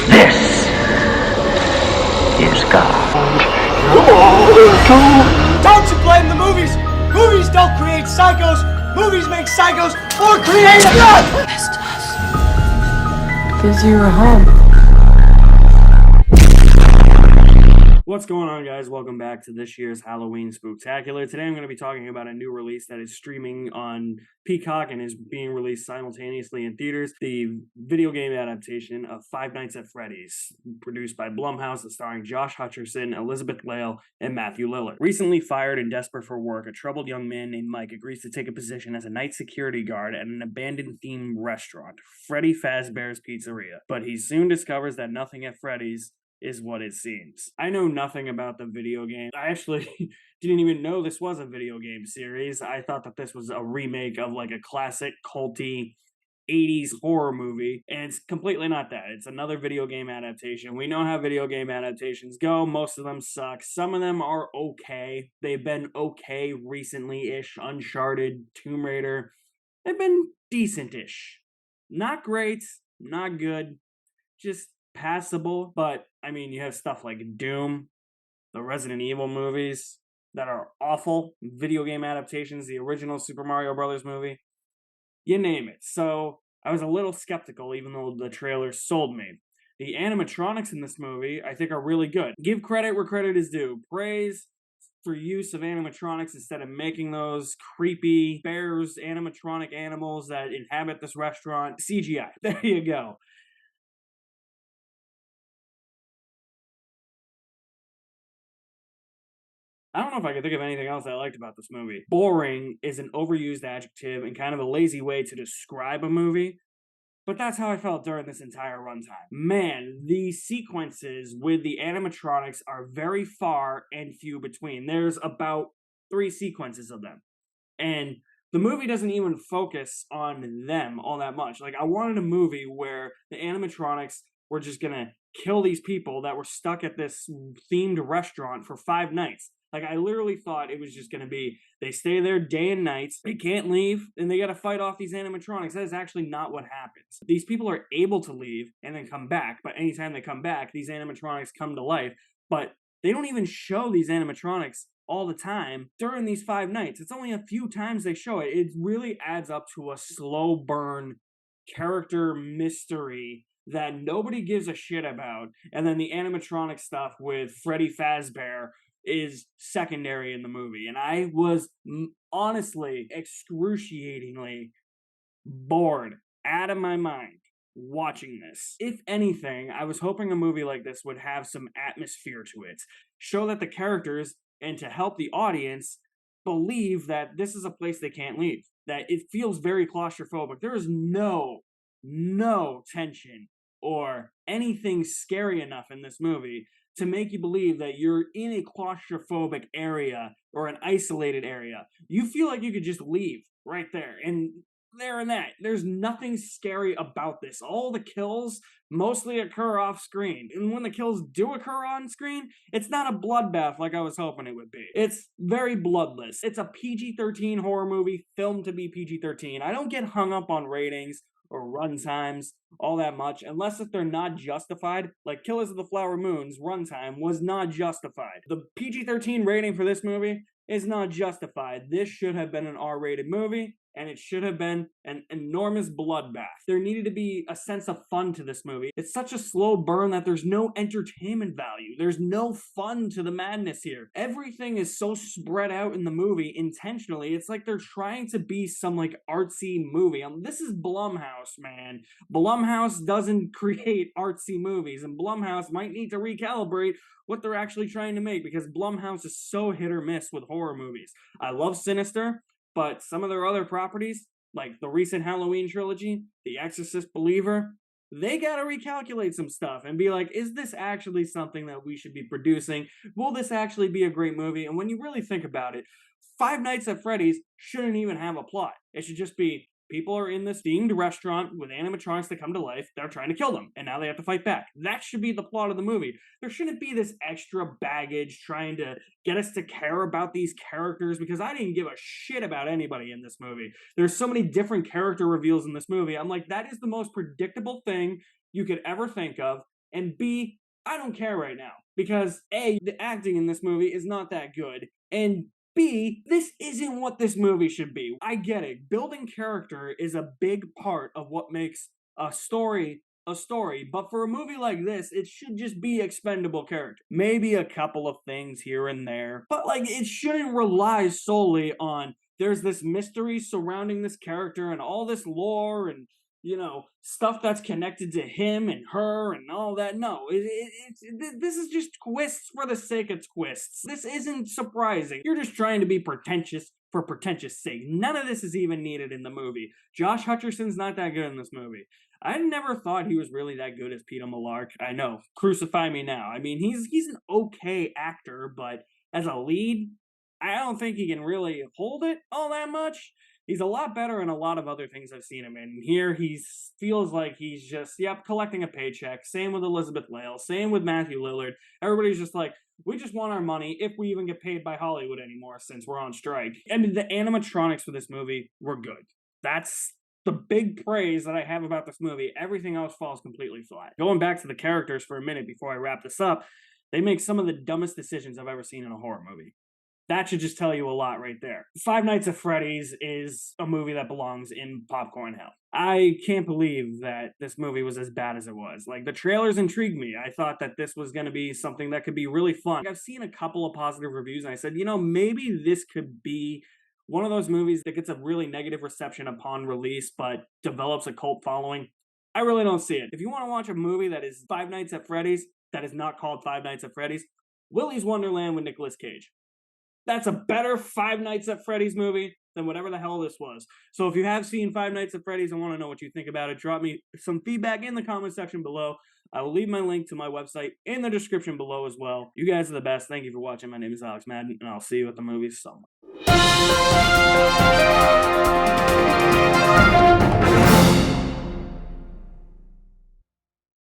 This is God. Don't you blame the movies! Movies don't create psychos! Movies make psychos or create God! Because you were home. What's going on, guys? Welcome back to this year's Halloween Spooktacular. Today I'm going to be talking about a new release that is streaming on Peacock and is being released simultaneously in theaters. The video game adaptation of Five Nights at Freddy's, produced by Blumhouse and starring Josh Hutcherson, Elizabeth Lail, and Matthew Lillard. Recently fired and desperate for work, a troubled young man named Mike agrees to take a position as a night security guard at an abandoned themed restaurant, Freddy Fazbear's Pizzeria. But he soon discovers that nothing at Freddy's is what it seems. I know nothing about the video game. I actually didn't even know this was a video game series. I thought that this was a remake of like a classic culty 80s horror movie, and it's completely not that. It's another video game adaptation. We know how video game adaptations go. Most of them suck. Some of them are okay. They've been okay recently-ish. Uncharted, Tomb Raider. They've been decent-ish. Not great, not good, just passable. But I mean, you have stuff like Doom, the Resident Evil movies that are awful, video game adaptations, the original Super Mario Brothers movie, you name it. So I was a little skeptical, even though the trailer sold me. The animatronics in this movie, I think, are really good. Give credit where credit is due. Praise for use of animatronics instead of making those creepy bears, animatronic animals that inhabit this restaurant. CGI. There you go. I don't know if I can think of anything else I liked about this movie. Boring is an overused adjective and kind of a lazy way to describe a movie, but that's how I felt during this entire runtime. Man, the sequences with the animatronics are very far and few between. There's about 3 sequences of them, and the movie doesn't even focus on them all that much. Like, I wanted a movie where the animatronics were just gonna kill these people that were stuck at this themed restaurant for 5 nights. Like, I literally thought it was just going to be, they stay there day and night, they can't leave, and they got to fight off these animatronics. That is actually not what happens. These people are able to leave and then come back, but anytime they come back, these animatronics come to life. But they don't even show these animatronics all the time during these 5 nights. It's only a few times they show it. It really adds up to a slow burn character mystery that nobody gives a shit about. And then the animatronic stuff with Freddy Fazbear is secondary in the movie. And I was honestly excruciatingly bored out of my mind watching this. If anything, I was hoping a movie like this would have some atmosphere to it, show that the characters, and to help the audience believe that this is a place they can't leave, that it feels very claustrophobic. There is no tension or anything scary enough in this movie to make you believe that you're in a claustrophobic area or an isolated area. You feel like you could just leave right there and that. There's nothing scary about this. All the kills mostly occur off screen. And when the kills do occur on screen, it's not a bloodbath like I was hoping it would be. It's very bloodless. It's a PG-13 horror movie filmed to be PG-13. I don't get hung up on ratings or runtimes all that much, unless if they're not justified. Like Killers of the Flower Moon's runtime was not justified. The PG-13 rating for this movie is not justified. This should have been an R-rated movie, and it should have been an enormous bloodbath. There needed to be a sense of fun to this movie. It's such a slow burn that there's no entertainment value. There's no fun to the madness here. Everything is so spread out in the movie intentionally. It's like they're trying to be some like artsy movie. This is Blumhouse, man. Blumhouse doesn't create artsy movies, and Blumhouse might need to recalibrate what they're actually trying to make, because Blumhouse is so hit or miss with horror movies. I love Sinister, but some of their other properties, like the recent Halloween trilogy, The Exorcist Believer, they gotta recalculate some stuff and be like, is this actually something that we should be producing? Will this actually be a great movie? And when you really think about it, Five Nights at Freddy's shouldn't even have a plot. It should just be, people are in this themed restaurant with animatronics that come to life. They're trying to kill them, and now they have to fight back. That should be the plot of the movie. There shouldn't be this extra baggage trying to get us to care about these characters, because I didn't give a shit about anybody in this movie. There's so many different character reveals in this movie. I'm like, that is the most predictable thing you could ever think of, And B, I don't care right now. Because A, the acting in this movie is not that good. And B, this isn't what this movie should be. I get it. Building character is a big part of what makes a story a story, but for a movie like this, it should just be expendable character. Maybe a couple of things here and there, but like it shouldn't rely solely on there's this mystery surrounding this character and all this lore and stuff that's connected to him and her and all that. No, this is just twists for the sake of twists. This isn't surprising. You're just trying to be pretentious for pretentious sake. None of this is even needed in the movie. Josh Hutcherson's not that good in this movie. I never thought he was really that good as Peter Millark. I know, crucify me now. I mean, he's an okay actor, but as a lead, I don't think he can really hold it all that much. He's a lot better in a lot of other things I've seen him in. Here, he feels like he's just, collecting a paycheck. Same with Elizabeth Lale. Same with Matthew Lillard. Everybody's just like, we just want our money if we even get paid by Hollywood anymore since we're on strike. I mean, the animatronics for this movie were good. That's the big praise that I have about this movie. Everything else falls completely flat. Going back to the characters for a minute before I wrap this up, they make some of the dumbest decisions I've ever seen in a horror movie. That should just tell you a lot right there. Five Nights at Freddy's is a movie that belongs in popcorn hell. I can't believe that this movie was as bad as it was. Like, the trailers intrigued me. I thought that this was going to be something that could be really fun. I've seen a couple of positive reviews, and I said, maybe this could be one of those movies that gets a really negative reception upon release, but develops a cult following. I really don't see it. If you want to watch a movie that is Five Nights at Freddy's, that is not called Five Nights at Freddy's, Willy's Wonderland with Nicolas Cage. That's a better Five Nights at Freddy's movie than whatever the hell this was. So if you have seen Five Nights at Freddy's and want to know what you think about it, drop me some feedback in the comment section below. I will leave my link to my website in the description below as well. You guys are the best. Thank you for watching. My name is Alex Madden, and I'll see you at the movies somewhere.